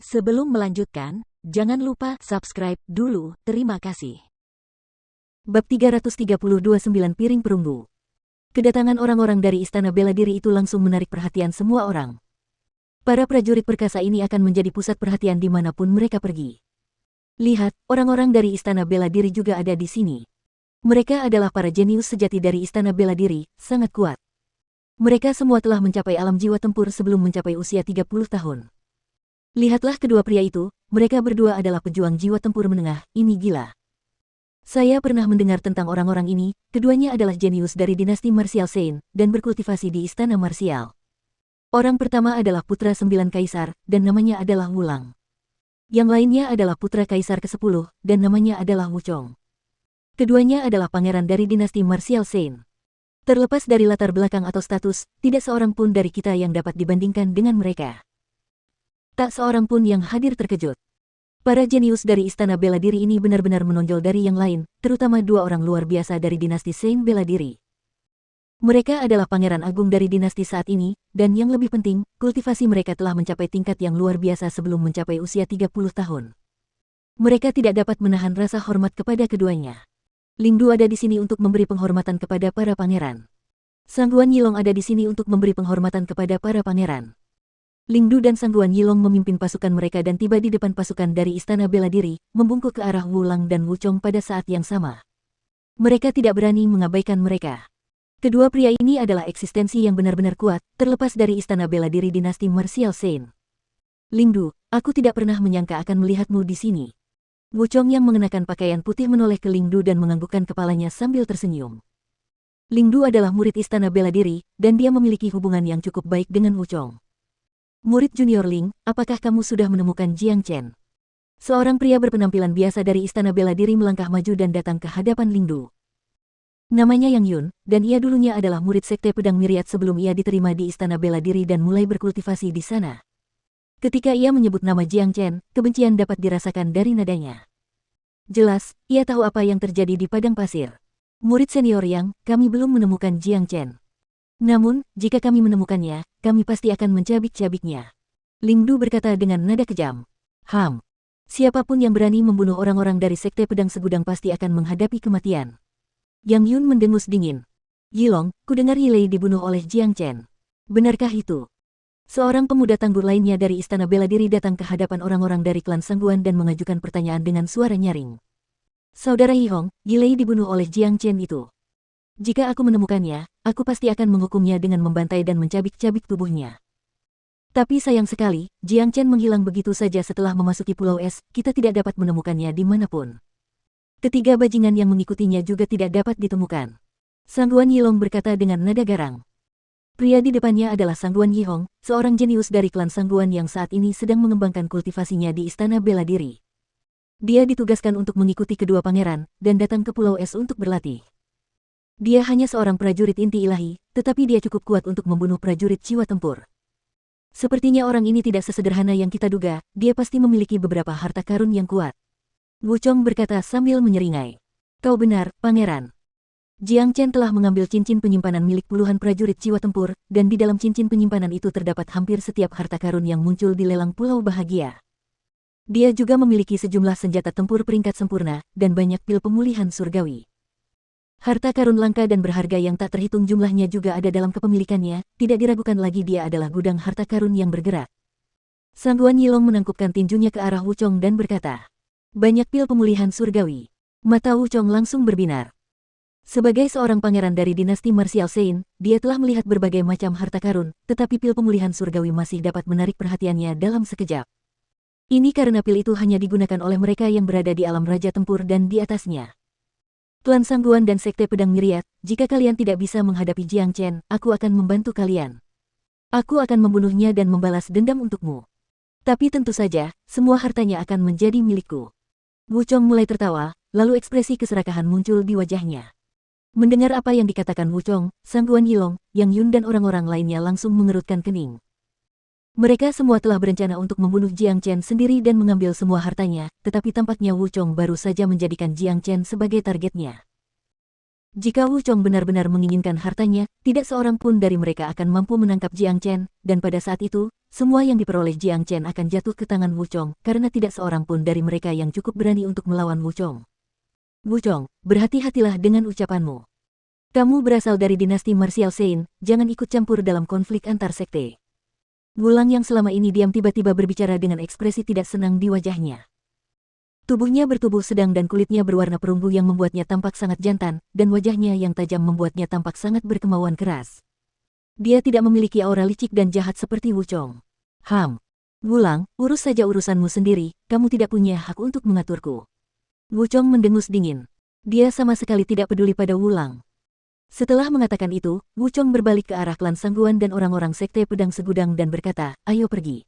Sebelum melanjutkan, jangan lupa subscribe dulu, terima kasih. Bab 332 9 piring perunggu. Kedatangan orang-orang dari Istana Bela Diri itu langsung menarik perhatian semua orang. Para prajurit perkasa ini akan menjadi pusat perhatian dimanapun mereka pergi. Lihat, orang-orang dari Istana Bela Diri juga ada di sini. Mereka adalah para jenius sejati dari Istana Bela Diri, sangat kuat. Mereka semua telah mencapai alam jiwa tempur sebelum mencapai usia 30 tahun. Lihatlah kedua pria itu, mereka berdua adalah pejuang jiwa tempur menengah, ini gila. Saya pernah mendengar tentang orang-orang ini, keduanya adalah jenius dari dinasti marsial Sein, dan berkultivasi di istana marsial. Orang pertama adalah putra 9 kaisar, dan namanya adalah Wulang. Yang lainnya adalah putra kaisar ke-10, dan namanya adalah Wuchong. Keduanya adalah pangeran dari dinasti marsial Sein. Terlepas dari latar belakang atau status, tidak seorang pun dari kita yang dapat dibandingkan dengan mereka. Tak seorang pun yang hadir terkejut. Para jenius dari Istana Bela Diri ini benar-benar menonjol dari yang lain, terutama dua orang luar biasa dari dinasti Sein Bela Diri. Mereka adalah pangeran agung dari dinasti saat ini, dan yang lebih penting, kultivasi mereka telah mencapai tingkat yang luar biasa sebelum mencapai usia 30 tahun. Mereka tidak dapat menahan rasa hormat kepada keduanya. Ling Du ada di sini untuk memberi penghormatan kepada para pangeran. Sang Guan Yilong ada di sini untuk memberi penghormatan kepada para pangeran. Ling Du dan Sang Guan Yilong memimpin pasukan mereka dan tiba di depan pasukan dari Istana Bela Diri, membungkuk ke arah Wulang dan Wuchong pada saat yang sama. Mereka tidak berani mengabaikan mereka. Kedua pria ini adalah eksistensi yang benar-benar kuat, terlepas dari Istana Bela Diri dinasti marsial Sein. Ling Du, aku tidak pernah menyangka akan melihatmu di sini. Wuchong yang mengenakan pakaian putih menoleh ke Ling Du dan menganggukkan kepalanya sambil tersenyum. Ling Du adalah murid Istana Bela Diri, dan dia memiliki hubungan yang cukup baik dengan Wuchong. Murid junior Ling, apakah kamu sudah menemukan Jiang Chen? Seorang pria berpenampilan biasa dari Istana Bela Diri melangkah maju dan datang ke hadapan Ling Du. Namanya Yang Yun, dan ia dulunya adalah murid Sekte Pedang Myriad sebelum ia diterima di Istana Bela Diri dan mulai berkultivasi di sana. Ketika ia menyebut nama Jiang Chen, kebencian dapat dirasakan dari nadanya. Jelas, ia tahu apa yang terjadi di padang pasir. Murid senior Yang, kami belum menemukan Jiang Chen. Namun, jika kami menemukannya, kami pasti akan mencabik-cabiknya. Ling Du berkata dengan nada kejam. Siapapun yang berani membunuh orang-orang dari Sekte Pedang Segudang pasti akan menghadapi kematian. Yang Yun mendengus dingin. Yilong, kudengar Yilei dibunuh oleh Jiang Chen. Benarkah itu? Seorang pemuda tangguh lainnya dari Istana Bela Diri datang ke hadapan orang-orang dari klan Sangguan dan mengajukan pertanyaan dengan suara nyaring. Saudara Yihong, Yilei dibunuh oleh Jiang Chen itu. Jika aku menemukannya, aku pasti akan menghukumnya dengan membantai dan mencabik-cabik tubuhnya. Tapi sayang sekali, Jiang Chen menghilang begitu saja setelah memasuki Pulau Es, kita tidak dapat menemukannya dimanapun. Ketiga bajingan yang mengikutinya juga tidak dapat ditemukan. Sang Guan Yilong berkata dengan nada garang. Pria di depannya adalah Sang Guan Yihong, seorang jenius dari klan Sangguan yang saat ini sedang mengembangkan kultivasinya di Istana Bela Diri. Dia ditugaskan untuk mengikuti kedua pangeran, dan datang ke Pulau Es untuk berlatih. Dia hanya seorang prajurit inti ilahi, tetapi dia cukup kuat untuk membunuh prajurit jiwa tempur. Sepertinya orang ini tidak sesederhana yang kita duga, dia pasti memiliki beberapa harta karun yang kuat. Wuchong berkata sambil menyeringai. Kau benar, pangeran. Jiang Chen telah mengambil cincin penyimpanan milik puluhan prajurit jiwa tempur, dan di dalam cincin penyimpanan itu terdapat hampir setiap harta karun yang muncul di lelang Pulau Bahagia. Dia juga memiliki sejumlah senjata tempur peringkat sempurna, dan banyak pil pemulihan surgawi. Harta karun langka dan berharga yang tak terhitung jumlahnya juga ada dalam kepemilikannya, tidak diragukan lagi dia adalah gudang harta karun yang bergerak. Sang Guan Yilong menangkupkan tinjunya ke arah Wuchong dan berkata, banyak pil pemulihan surgawi. Mata Wuchong langsung berbinar. Sebagai seorang pangeran dari dinasti marsial Sein, dia telah melihat berbagai macam harta karun, tetapi pil pemulihan surgawi masih dapat menarik perhatiannya dalam sekejap. Ini karena pil itu hanya digunakan oleh mereka yang berada di alam raja tempur dan di atasnya. Klan Sangguan dan Sekte Pedang Myriad, jika kalian tidak bisa menghadapi Jiang Chen, aku akan membantu kalian. Aku akan membunuhnya dan membalas dendam untukmu. Tapi tentu saja, semua hartanya akan menjadi milikku. Wuchong mulai tertawa, lalu ekspresi keserakahan muncul di wajahnya. Mendengar apa yang dikatakan Wuchong, Sang Guan Yilong, Yang Yun dan orang-orang lainnya langsung mengerutkan kening. Mereka semua telah berencana untuk membunuh Jiang Chen sendiri dan mengambil semua hartanya, tetapi tampaknya Wuchong baru saja menjadikan Jiang Chen sebagai targetnya. Jika Wu Chong benar-benar menginginkan hartanya, tidak seorang pun dari mereka akan mampu menangkap Jiang Chen, dan pada saat itu, semua yang diperoleh Jiang Chen akan jatuh ke tangan Wu Chong, karena tidak seorang pun dari mereka yang cukup berani untuk melawan Wu Chong. Wu Chong, berhati-hatilah dengan ucapanmu. Kamu berasal dari dinasti Martial Sein, jangan ikut campur dalam konflik antar sekte. Wulang yang selama ini diam tiba-tiba berbicara dengan ekspresi tidak senang di wajahnya. Tubuhnya bertubuh sedang dan kulitnya berwarna perunggu yang membuatnya tampak sangat jantan, dan wajahnya yang tajam membuatnya tampak sangat berkemauan keras. Dia tidak memiliki aura licik dan jahat seperti Wu Chong. Wulang, urus saja urusanmu sendiri, kamu tidak punya hak untuk mengaturku. Wu Chong mendengus dingin. Dia sama sekali tidak peduli pada Wulang. Setelah mengatakan itu, Wu Chong berbalik ke arah klan Sangguan dan orang-orang sekte pedang segudang dan berkata, ayo pergi.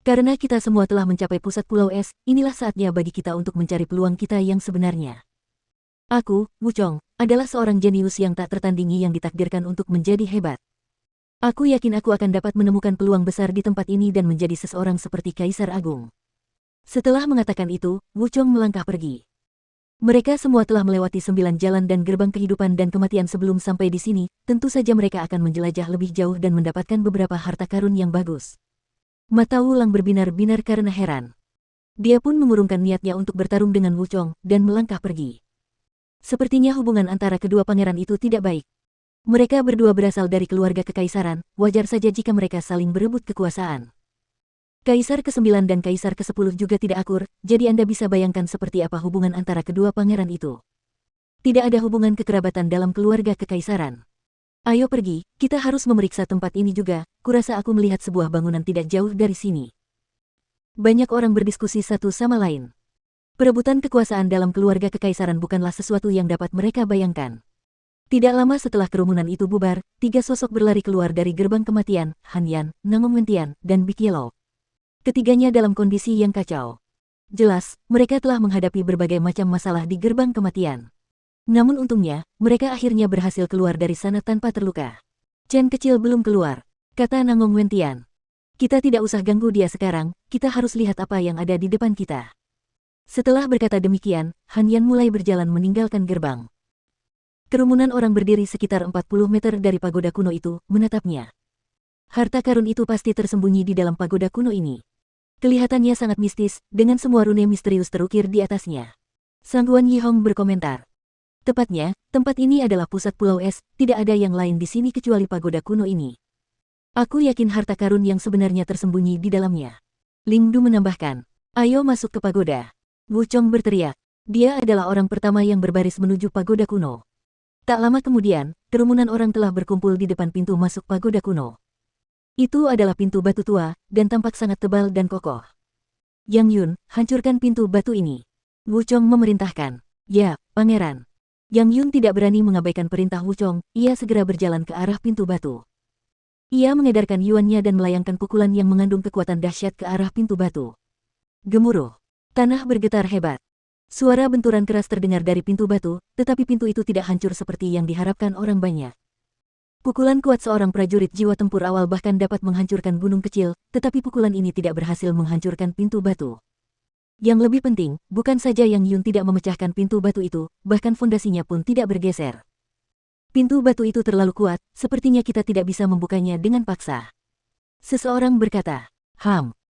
Karena kita semua telah mencapai pusat Pulau Es, inilah saatnya bagi kita untuk mencari peluang kita yang sebenarnya. Aku, Wu Chong, adalah seorang jenius yang tak tertandingi yang ditakdirkan untuk menjadi hebat. Aku yakin aku akan dapat menemukan peluang besar di tempat ini dan menjadi seseorang seperti Kaisar Agung. Setelah mengatakan itu, Wu Chong melangkah pergi. Mereka semua telah melewati 9 jalan dan gerbang kehidupan dan kematian sebelum sampai di sini, tentu saja mereka akan menjelajah lebih jauh dan mendapatkan beberapa harta karun yang bagus. Mata Wulang berbinar-binar karena heran. Dia pun mengurungkan niatnya untuk bertarung dengan Wu Chong dan melangkah pergi. Sepertinya hubungan antara kedua pangeran itu tidak baik. Mereka berdua berasal dari keluarga kekaisaran, wajar saja jika mereka saling berebut kekuasaan. Kaisar ke-9 dan Kaisar ke-10 juga tidak akur, jadi Anda bisa bayangkan seperti apa hubungan antara kedua pangeran itu. Tidak ada hubungan kekerabatan dalam keluarga kekaisaran. Ayo pergi, kita harus memeriksa tempat ini juga, kurasa aku melihat sebuah bangunan tidak jauh dari sini. Banyak orang berdiskusi satu sama lain. Perebutan kekuasaan dalam keluarga kekaisaran bukanlah sesuatu yang dapat mereka bayangkan. Tidak lama setelah kerumunan itu bubar, 3 sosok berlari keluar dari gerbang kematian, Han Yan, Nangong Wentian, dan Big Yellow. Ketiganya dalam kondisi yang kacau. Jelas, mereka telah menghadapi berbagai macam masalah di gerbang kematian. Namun untungnya, mereka akhirnya berhasil keluar dari sana tanpa terluka. Chen kecil belum keluar, kata Nangong Wentian. Kita tidak usah ganggu dia sekarang, kita harus lihat apa yang ada di depan kita. Setelah berkata demikian, Han Yan mulai berjalan meninggalkan gerbang. Kerumunan orang berdiri sekitar 40 meter dari pagoda kuno itu, menatapnya. Harta karun itu pasti tersembunyi di dalam pagoda kuno ini. Kelihatannya sangat mistis, dengan semua rune misterius terukir di atasnya. Sangguan Yihong berkomentar. Tepatnya, tempat ini adalah pusat Pulau Es, tidak ada yang lain di sini kecuali pagoda kuno ini. Aku yakin harta karun yang sebenarnya tersembunyi di dalamnya. Ling Du menambahkan, ayo masuk ke pagoda. Wu Chong berteriak. Dia adalah orang pertama yang berbaris menuju pagoda kuno. Tak lama kemudian, kerumunan orang telah berkumpul di depan pintu masuk pagoda kuno. Itu adalah pintu batu tua, dan tampak sangat tebal dan kokoh. Yang Yun, hancurkan pintu batu ini. Wu Chong memerintahkan. Ya, pangeran. Yang Yun tidak berani mengabaikan perintah Wu Chong, ia segera berjalan ke arah pintu batu. Ia mengedarkan yuannya dan melayangkan pukulan yang mengandung kekuatan dahsyat ke arah pintu batu. Gemuruh. Tanah bergetar hebat. Suara benturan keras terdengar dari pintu batu, tetapi pintu itu tidak hancur seperti yang diharapkan orang banyak. Pukulan kuat seorang prajurit jiwa tempur awal bahkan dapat menghancurkan gunung kecil, tetapi pukulan ini tidak berhasil menghancurkan pintu batu. Yang lebih penting, bukan saja Yang Yun tidak memecahkan pintu batu itu, bahkan fondasinya pun tidak bergeser. Pintu batu itu terlalu kuat, sepertinya kita tidak bisa membukanya dengan paksa. Seseorang berkata,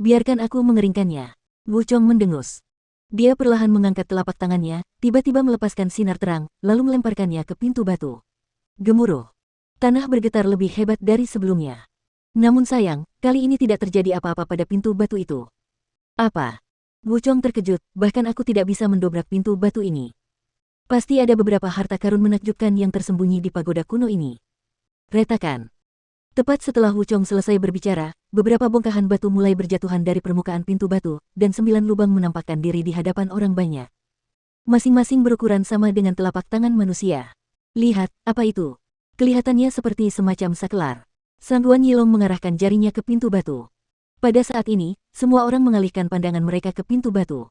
biarkan aku mengeringkannya. Wu Chong mendengus. Dia perlahan mengangkat telapak tangannya, tiba-tiba melepaskan sinar terang, lalu melemparkannya ke pintu batu. Gemuruh. Tanah bergetar lebih hebat dari sebelumnya. Namun sayang, kali ini tidak terjadi apa-apa pada pintu batu itu. Apa? Wu Chong terkejut, bahkan aku tidak bisa mendobrak pintu batu ini. Pasti ada beberapa harta karun menakjubkan yang tersembunyi di pagoda kuno ini. Retakan. Tepat setelah Wu Chong selesai berbicara, beberapa bongkahan batu mulai berjatuhan dari permukaan pintu batu, dan 9 lubang menampakkan diri di hadapan orang banyak. Masing-masing berukuran sama dengan telapak tangan manusia. Lihat, apa itu? Kelihatannya seperti semacam saklar. Sangguan Yilong mengarahkan jarinya ke pintu batu. Pada saat ini, semua orang mengalihkan pandangan mereka ke pintu batu.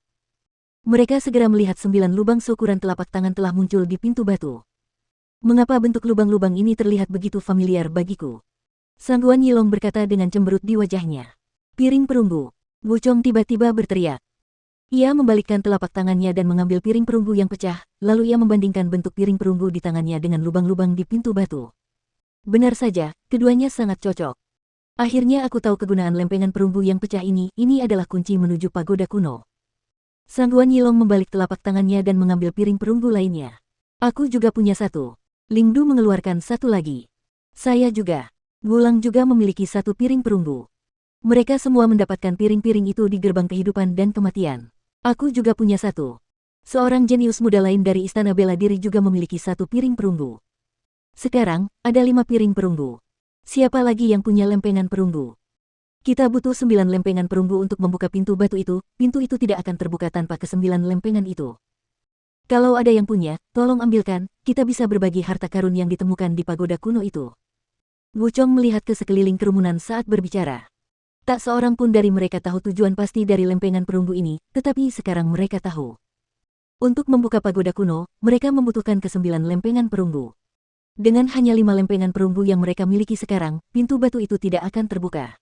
Mereka segera melihat 9 lubang seukuran telapak tangan telah muncul di pintu batu. Mengapa bentuk lubang-lubang ini terlihat begitu familiar bagiku? Sangguan Yilong berkata dengan cemberut di wajahnya. Piring perunggu. Wu Chong tiba-tiba berteriak. Ia membalikkan telapak tangannya dan mengambil piring perunggu yang pecah, lalu ia membandingkan bentuk piring perunggu di tangannya dengan lubang-lubang di pintu batu. Benar saja, keduanya sangat cocok. Akhirnya aku tahu kegunaan lempengan perunggu yang pecah ini adalah kunci menuju pagoda kuno. Sang Guan Yilong membalik telapak tangannya dan mengambil piring perunggu lainnya. Aku juga punya satu. Ling Du mengeluarkan satu lagi. Saya juga. Gulang juga memiliki satu piring perunggu. Mereka semua mendapatkan piring-piring itu di gerbang kehidupan dan kematian. Aku juga punya satu. Seorang jenius muda lain dari Istana Bela Diri juga memiliki satu piring perunggu. Sekarang, ada 5 piring perunggu. Siapa lagi yang punya lempengan perunggu? Kita butuh 9 lempengan perunggu untuk membuka pintu batu itu. Pintu itu tidak akan terbuka tanpa ke-9 lempengan itu. Kalau ada yang punya, tolong ambilkan, kita bisa berbagi harta karun yang ditemukan di pagoda kuno itu. Wu Chong melihat ke sekeliling kerumunan saat berbicara. Tak seorang pun dari mereka tahu tujuan pasti dari lempengan perunggu ini, tetapi sekarang mereka tahu. Untuk membuka pagoda kuno, mereka membutuhkan ke-9 lempengan perunggu. Dengan hanya 5 lempengan perunggu yang mereka miliki sekarang, pintu batu itu tidak akan terbuka.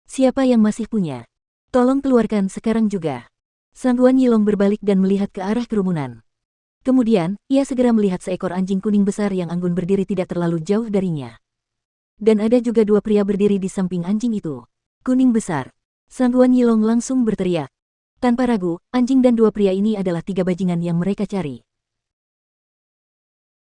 Siapa yang masih punya? Tolong keluarkan sekarang juga. Sang Guan Yilong berbalik dan melihat ke arah kerumunan. Kemudian, ia segera melihat seekor anjing kuning besar yang anggun berdiri tidak terlalu jauh darinya. Dan ada juga 2 pria berdiri di samping anjing itu. Kuning besar. Sang Guan Yilong langsung berteriak. Tanpa ragu, anjing dan 2 pria ini adalah 3 bajingan yang mereka cari.